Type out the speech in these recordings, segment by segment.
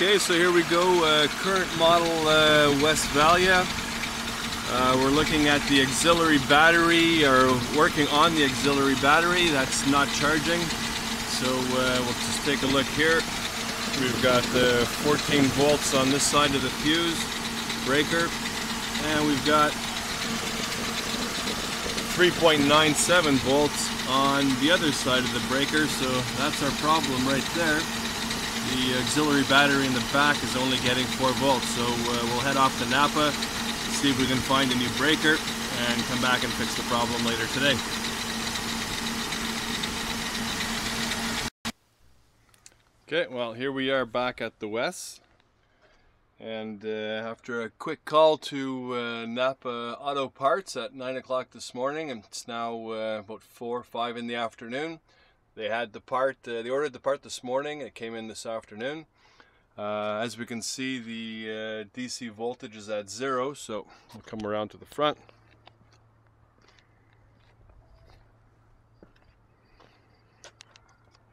Okay, so here we go, current model Westfalia. We're looking at the auxiliary battery, or working on the auxiliary battery that's not charging. So we'll just take a look here. We've got 14 volts on this side of the fuse breaker, and we've got 3.97 volts on the other side of the breaker, so that's our problem right there. The auxiliary battery in the back is only getting 4 volts, so we'll head off to Napa, see if we can find a new breaker, and come back and fix the problem later today. Okay, well, here we are back at the West, and after a quick call to Napa Auto Parts at 9 o'clock this morning, and it's now about 4 or 5 in the afternoon. They had the part, they ordered the part this morning, it came in this afternoon. As we can see, the DC voltage is at 0, so we'll come around to the front.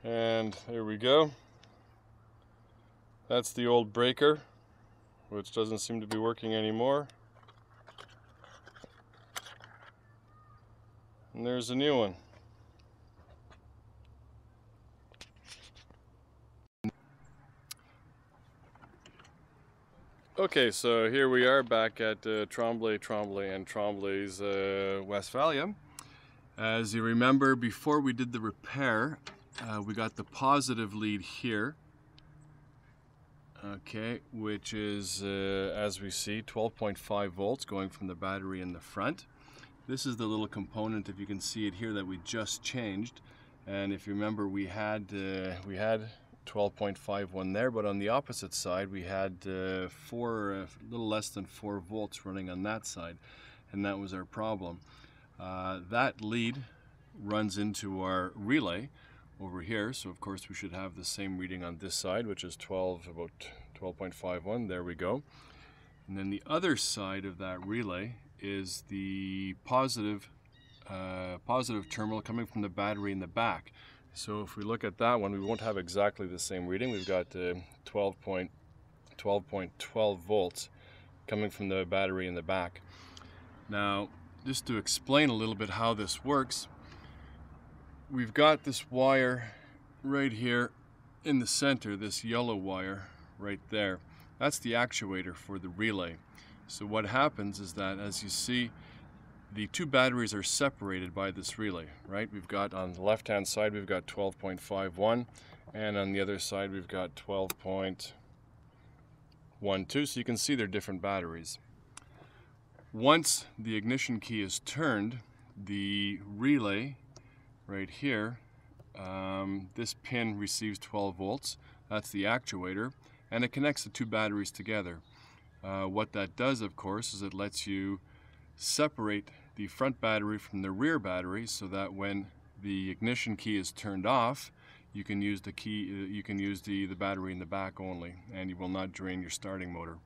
And there we go. That's the old breaker, which doesn't seem to be working anymore. And there's a new one. Okay, so here we are back at Tremblay and Tremblay's Westfalia. As you remember, before we did the repair, we got the positive lead here. Okay, which is, as we see, 12.5 volts going from the battery in the front. This is the little component, if you can see it here, that we just changed. And if you remember, we had 12.51 there, but on the opposite side we had a little less than 4 volts running on that side, and that was our problem. That lead runs into our relay over here, so of course we should have the same reading on this side, which is about 12.51. There we go. And then the other side of that relay is the positive terminal coming from the battery in the back. So if we look at that one, we won't have exactly the same reading. We've got 12.12 volts coming from the battery in the back. Now, just to explain a little bit how this works, we've got this wire right here in the center, this yellow wire right there. That's the actuator for the relay. So what happens is that, as you see, the two batteries are separated by this relay, right? We've got on the left-hand side, we've got 12.51, and on the other side, we've got 12.12, so you can see they're different batteries. Once the ignition key is turned, the relay right here, this pin receives 12 volts, that's the actuator, and it connects the two batteries together. What that does, of course, is it lets you separate the front battery from the rear battery, so that when the ignition key is turned off, you can use the battery in the back only, and you will not drain your starting motor.